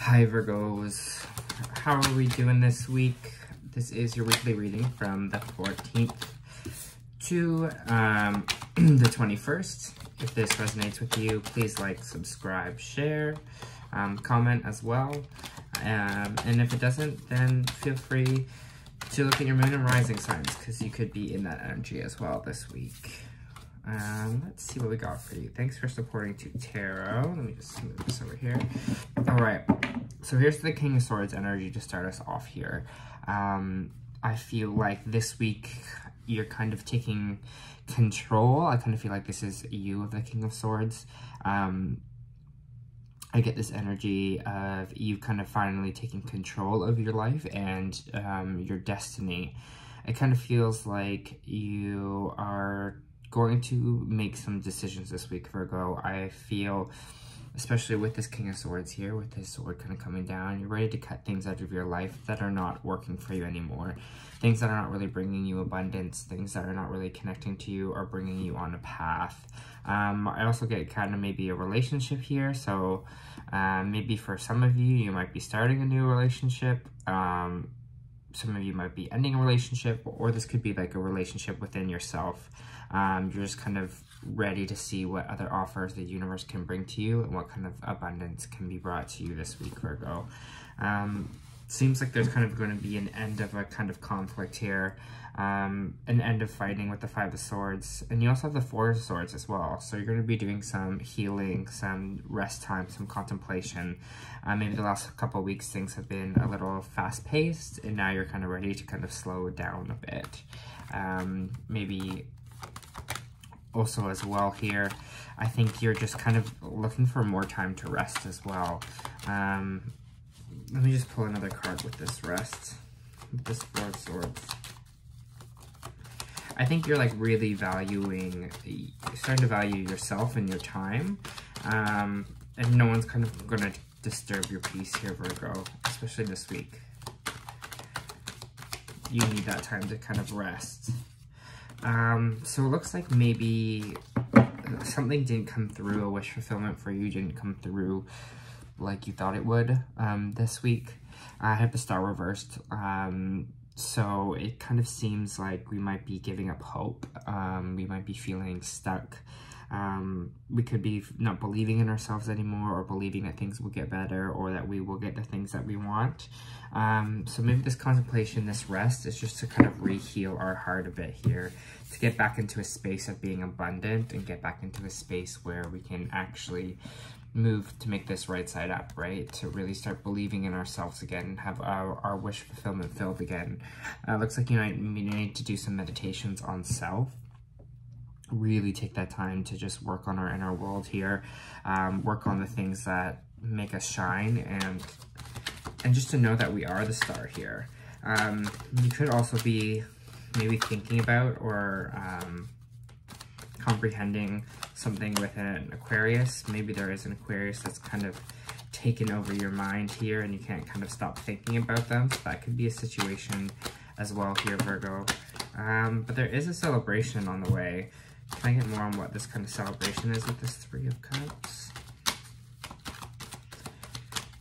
Hi Virgos, how are we doing this week? This is your weekly reading from the 14th to the 21st. If this resonates with you, please like, subscribe, share, comment as well. And if it doesn't, then feel free to look at your moon and rising signs, because you could be in that energy as well this week. Let's see what we got for you. Thanks for supporting Toque Tarot. Let me just move this over here. All right, so here's the King of Swords energy to start us off here. I feel like this week you're kind of taking control. I kind of feel like this is you of the King of Swords. I get this energy of you kind of finally taking control of your life and your destiny. It kind of feels like you are going to make some decisions this week, Virgo. I feel, especially with this King of Swords here, with this sword kind of coming down, you're ready to cut things out of your life that are not working for you anymore. Things that are not really bringing you abundance, things that are not really connecting to you or bringing you on a path. I also get kind of maybe a relationship here. So maybe for some of you, you might be starting a new relationship. Some of you might be ending a relationship, or this could be like a relationship within yourself. You're just kind of ready to see what other offers the universe can bring to you and what kind of abundance can be brought to you this week, Virgo. Seems like there's kind of going to be an end of a kind of conflict here, an end of fighting with the Five of Swords, and you also have the Four of Swords as well. So you're going to be doing some healing, some rest time, some contemplation. Maybe the last couple of weeks things have been a little fast-paced, and now you're kind of ready to kind of slow down a bit. Maybe also as well here, I think you're just kind of looking for more time to rest as well. Let me just pull another card with this rest, with this Four of Swords. I think you're like really valuing, starting to value yourself and your time, and no one's kind of going to disturb your peace here, Virgo, especially this week. You need that time to kind of rest. So it looks like maybe something didn't come through, a wish fulfillment for you didn't come through like you thought it would this week. I have the Star reversed, so it kind of seems like we might be giving up hope. We might be feeling stuck. We could be not believing in ourselves anymore, or believing that things will get better, or that we will get the things that we want. So maybe this contemplation, this rest, is just to kind of re-heal our heart a bit here, to get back into a space of being abundant and get back into a space where we can actually move to make this right side up, right? To really start believing in ourselves again and have our wish fulfillment filled again. Looks like you need to do some meditations on self. Really take that time to just work on our inner world here, work on the things that make us shine, and just to know that we are the star here. You could also be maybe thinking about or comprehending something with an Aquarius. Maybe there is an Aquarius that's kind of taken over your mind here and you can't kind of stop thinking about them. So that could be a situation as well here, Virgo. But there is a celebration on the way. Can I get more on what this kind of celebration is with this Three of Cups?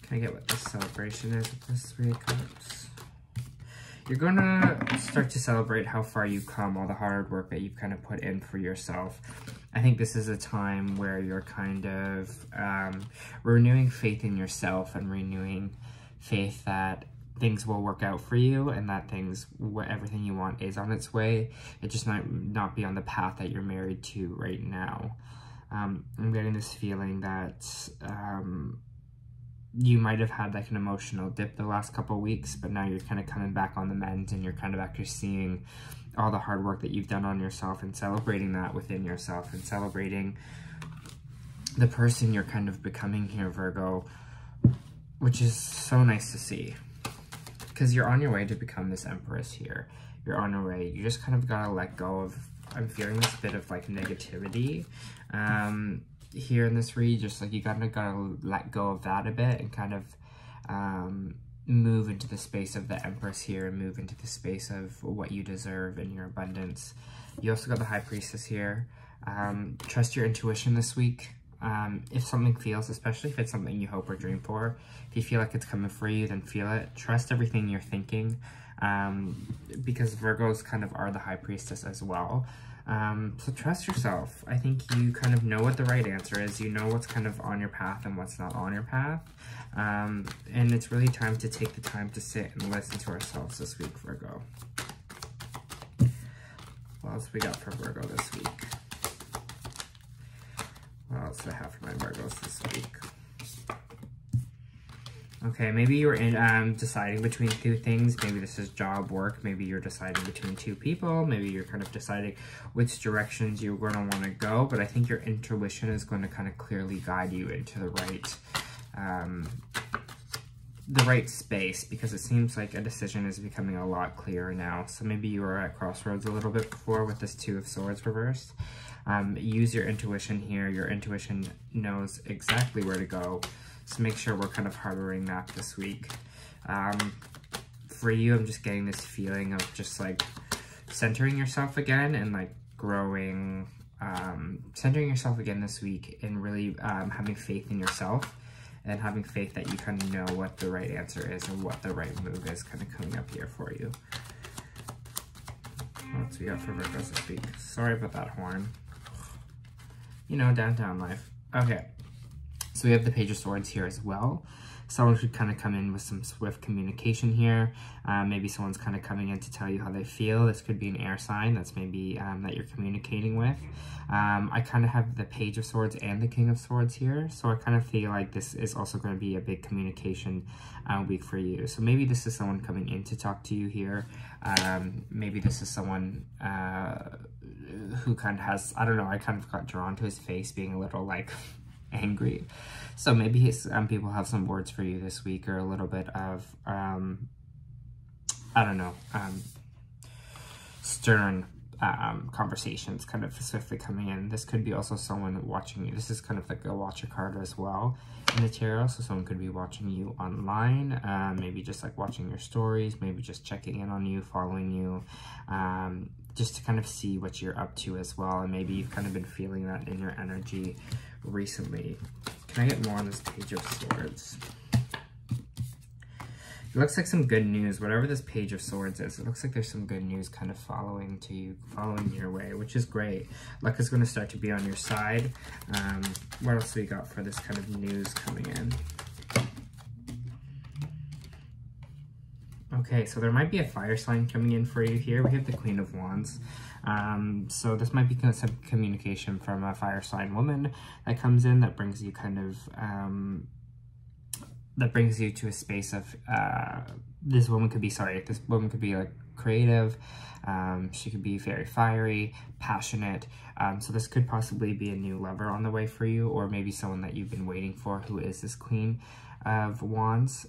Can I get what this celebration is with this Three of Cups? You're going to start to celebrate how far you've come, all the hard work that you've kind of put in for yourself. I think this is a time where you're kind of renewing faith in yourself and renewing faith that things will work out for you and that everything you want is on its way. It just might not be on the path that you're married to right now. I'm getting this feeling that you might have had like an emotional dip the last couple of weeks, but now you're kind of coming back on the mend and you're kind of actually seeing all the hard work that you've done on yourself and celebrating that within yourself and celebrating the person you're kind of becoming here, Virgo, which is so nice to see, because you're on your way to become this Empress here. You're on your way. You just kind of gotta let go of, I'm feeling this bit of like negativity here in this read. Just like you gotta let go of that a bit and kind of move into the space of the Empress here and move into the space of what you deserve and your abundance. You also got the High Priestess here. Trust your intuition this week. if something feels, especially if it's something you hope or dream for, if you feel like it's coming for you, then feel it. Trust everything you're thinking, because Virgos kind of are the high priestess as well. So trust yourself. I think you kind of know what the right answer is. You know what's kind of on your path and what's not on your path. And it's really time to take the time to sit and listen to ourselves this week, Virgo. What else we got for Virgo this week? What else do I have for my Virgos this week? Okay, maybe you're deciding between two things. Maybe this is job, work. Maybe you're deciding between two people. Maybe you're kind of deciding which directions you're going to want to go. But I think your intuition is going to kind of clearly guide you into the right space, because it seems like a decision is becoming a lot clearer now. So maybe you were at crossroads a little bit before with this Two of Swords reversed. Use your intuition here. Your intuition knows exactly where to go. So make sure we're kind of harboring that this week. For you, I'm just getting this feeling of just like centering yourself again and like growing, centering yourself again this week and really having faith in yourself and having faith that you kind of know what the right answer is and what the right move is kind of coming up here for you. What else we got for Virgos this week? Sorry about that horn. You know, downtown life. Okay. So we have the Page of Swords here as well. Someone should kind of come in with some swift communication here. Maybe someone's kind of coming in to tell you how they feel. This could be an air sign that's maybe that you're communicating with. I kind of have the Page of Swords and the King of Swords here. So I kind of feel like this is also going to be a big communication week for you. So maybe this is someone coming in to talk to you here. Maybe this is someone who kind of has, I don't know, I kind of got drawn to his face being a little like angry. So maybe people have some words for you this week, or a little bit of, I don't know, stern conversations kind of swiftly coming in. This could be also someone watching you. This is kind of like a watcher card as well in the tarot. So someone could be watching you online, maybe just like watching your stories, maybe just checking in on you, following you, just to kind of see what you're up to as well. And maybe you've kind of been feeling that in your energy recently. Can I get more on this Page of Swords? It looks like some good news. Whatever this Page of Swords is, it looks like there's some good news kind of following your way, which is great. Luck is going to start to be on your side. What else do we got for this kind of news coming in? Okay, so there might be a fire sign coming in for you here. We have the Queen of Wands. So this might be some communication from a fire sign woman that comes in that brings you kind of, that brings you to a space of, this woman could be like creative. She could be very fiery, passionate. So this could possibly be a new lover on the way for you, or maybe someone that you've been waiting for who is this Queen of Wands.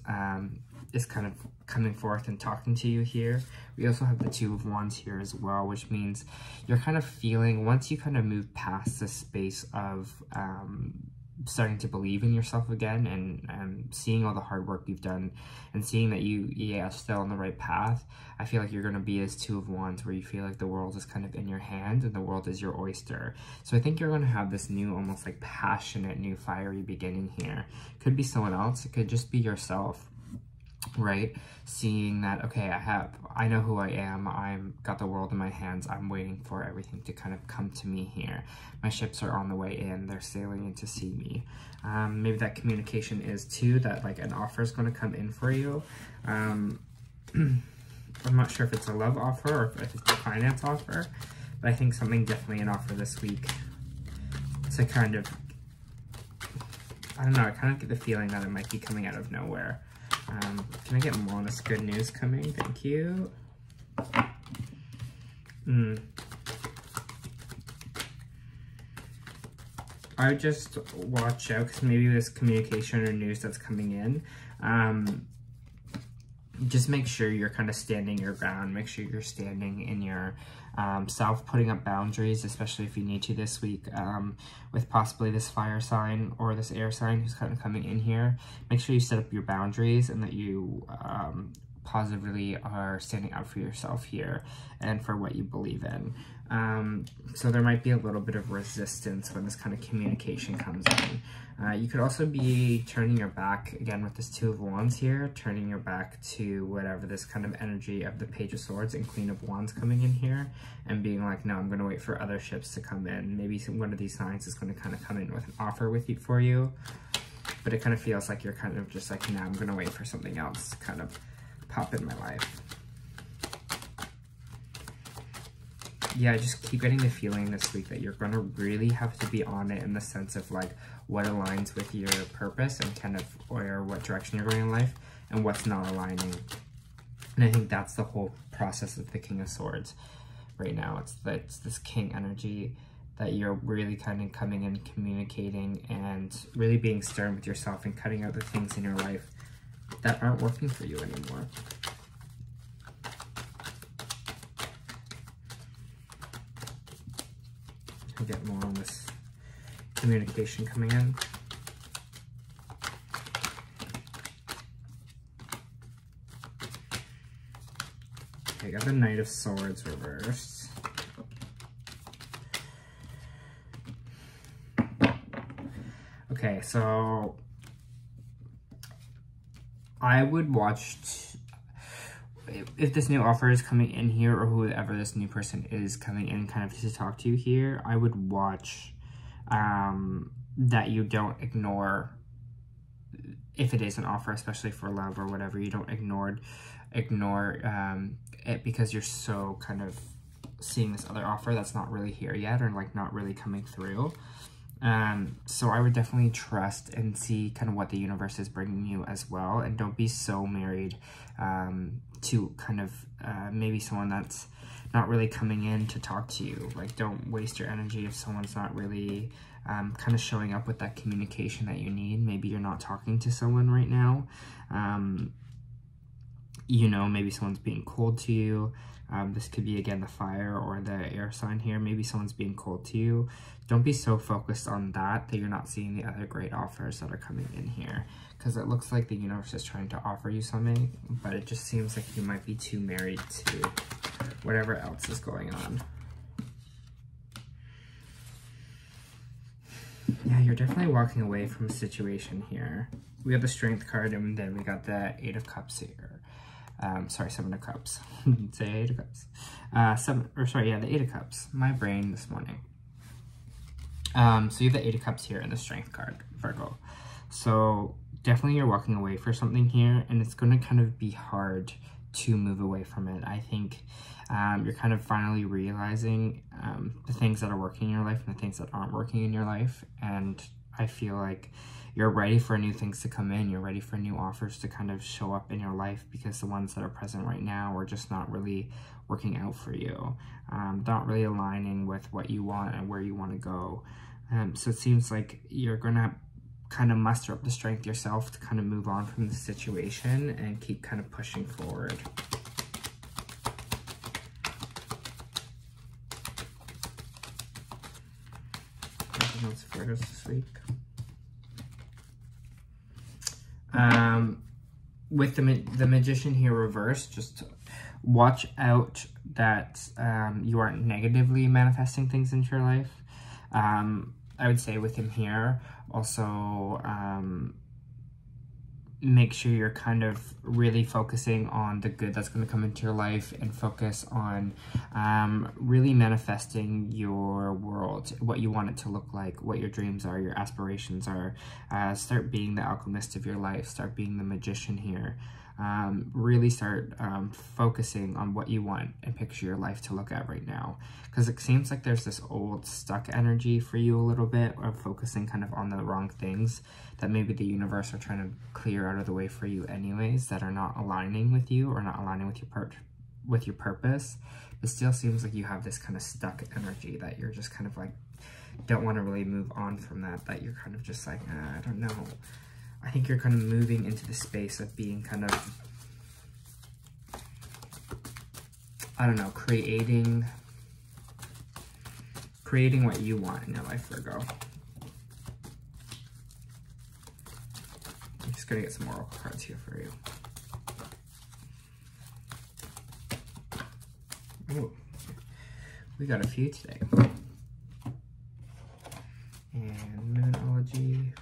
Is kind of coming forth and talking to you here. We also have the Two of Wands here as well, which means you're kind of feeling, once you kind of move past the space of starting to believe in yourself again, and seeing all the hard work you've done and seeing that you're still on the right path, I feel like you're going to be as Two of Wands, where you feel like the world is kind of in your hand and the world is your oyster. So I think you're going to have this new, almost like passionate, new fiery beginning here. Could be someone else. It could just be yourself. Right? Seeing that, okay, I know who I am, I've got the world in my hands, I'm waiting for everything to kind of come to me here. My ships are on the way in, they're sailing in to see me. Maybe that communication is too, that like an offer is going to come in for you. I'm not sure if it's a love offer or if it's a finance offer, but I think something definitely an offer this week. To kind of, I don't know, I kind of get the feeling that it might be coming out of nowhere. Can I get more on this good news coming? Thank you. I would just watch out, because maybe this communication or news that's coming in, just make sure you're kind of standing your ground. Make sure you're standing in your self, putting up boundaries, especially if you need to this week, with possibly this fire sign or this air sign who's kind of coming in here. Make sure you set up your boundaries and that you positively are standing up for yourself here and for what you believe in. So there might be a little bit of resistance when this kind of communication comes in. You could also be turning your back, again with this Two of Wands here, turning your back to whatever this kind of energy of the Page of Swords and Queen of Wands coming in here, and being like, no, I'm going to wait for other ships to come in. Maybe one of these signs is going to kind of come in with an offer for you, but it kind of feels like you're kind of just like, no, I'm going to wait for something else to kind of pop in my life. Yeah, I just keep getting the feeling this week that you're going to really have to be on it in the sense of like what aligns with your purpose and kind of, or what direction you're going in life, and what's not aligning. And I think that's the whole process of the King of Swords right now. It's this King energy that you're really kind of coming in, communicating, and really being stern with yourself and cutting out the things in your life that aren't working for you anymore. I'll get more on this communication coming in. Okay, I got the Knight of Swords reversed. Okay, so I would watch if this new offer is coming in here, or whoever this new person is coming in kind of to talk to you here, I would watch that you don't ignore, if it is an offer, especially for love or whatever, you don't ignore it because you're so kind of seeing this other offer that's not really here yet, or like not really coming through. So I would definitely trust and see kind of what the universe is bringing you as well, and don't be so married to kind of maybe someone that's not really coming in to talk to you. Like, don't waste your energy if someone's not really kind of showing up with that communication that you need. Maybe you're not talking to someone right now. You know, maybe someone's being cold to you. This could be, again, the fire or the air sign here. Maybe someone's being cold to you. Don't be so focused on that you're not seeing the other great offers that are coming in here. Because it looks like the universe is trying to offer you something, but it just seems like you might be too married to whatever else is going on. Yeah, you're definitely walking away from a situation here. We have the Strength card, and then we got the Eight of Cups here. Sorry, Seven of Cups. Say Eight of Cups. The Eight of Cups. My brain this morning. So you have the Eight of Cups here and the Strength card, Virgo. So definitely you're walking away for something here, and it's going to kind of be hard to move away from it. I think you're kind of finally realizing the things that are working in your life and the things that aren't working in your life. And I feel like you're ready for new things to come in. You're ready for new offers to kind of show up in your life, because the ones that are present right now are just not really working out for you. Not really aligning with what you want and where you want to go. So it seems like you're going to kind of muster up the strength yourself to kind of move on from the situation and keep kind of pushing forward. Anything else for us this week? With the Magician here reversed, just watch out that you aren't negatively manifesting things into your life. I would say with him here, also make sure you're kind of really focusing on the good that's going to come into your life, and focus on really manifesting your world, what you want it to look like, what your dreams are, your aspirations are. Start being the alchemist of your life. Start being the magician here. Really start focusing on what you want and picture your life to look at right now, because it seems like there's this old stuck energy for you a little bit of focusing kind of on the wrong things that maybe the universe are trying to clear out of the way for you anyways, that are not aligning with you or not aligning with your purpose. It still seems like you have this kind of stuck energy that you're just kind of like don't want to really move on from that you're kind of just like, I don't know. I think you're kind of moving into the space of being kind of, I don't know, creating what you want in your life, Virgo. I'm just going to get some oracle cards here for you. Ooh. We got a few today. And Moonology.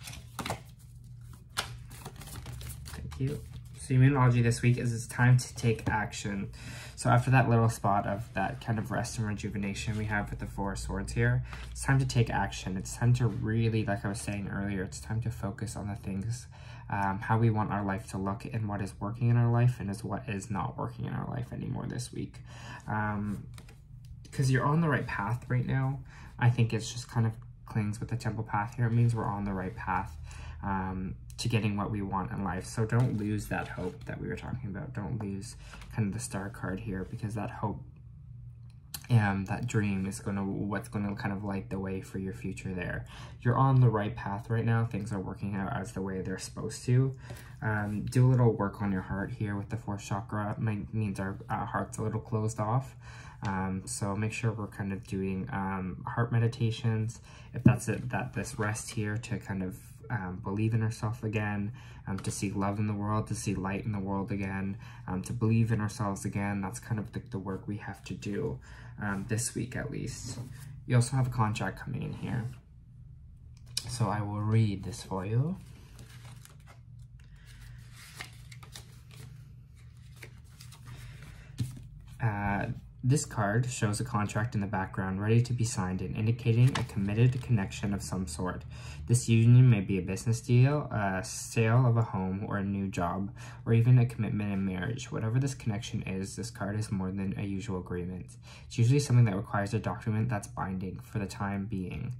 Thank you. So your Moonology this week is it's time to take action. So after that little spot of that kind of rest and rejuvenation we have with the Four of Swords here, it's time to take action. It's time to really, like I was saying earlier, it's time to focus on the things, how we want our life to look and what is working in our life and is what is not working in our life anymore this week. Because you're on the right path right now. I think it's just kind of clings with the Temple path here. It means we're on the right path to getting what we want in life. So don't lose that hope that we were talking about. Don't lose kind of the Star card here, because that hope and that dream is what's going to kind of light the way for your future there. You're on the right path right now. Things are working out as the way they're supposed to. Do a little work on your heart here with the fourth chakra. It means our heart's a little closed off. So make sure we're kind of doing heart meditations. If that's it, this rest here to kind of believe in ourselves again, to see love in the world, to see light in the world again, to believe in ourselves again. That's kind of the work we have to do this week at least. You also have a contract coming in here. So I will read this for you. This card shows a contract in the background ready to be signed and indicating a committed connection of some sort. This union may be a business deal, a sale of a home, or a new job, or even a commitment in marriage. Whatever this connection is, this card is more than a usual agreement. It's usually something that requires a document that's binding for the time being.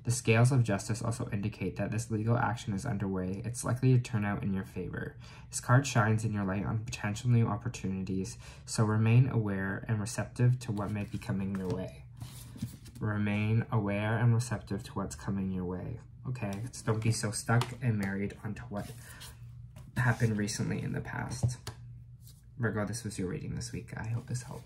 The scales of justice also indicate that this legal action is underway. It's likely to turn out in your favor. This card shines in your light on potential new opportunities, so remain aware and receptive to what may be coming your way. Remain aware and receptive to what's coming your way. Okay, so don't be so stuck and married onto what happened recently in the past. Virgo, this was your reading this week. I hope this helped.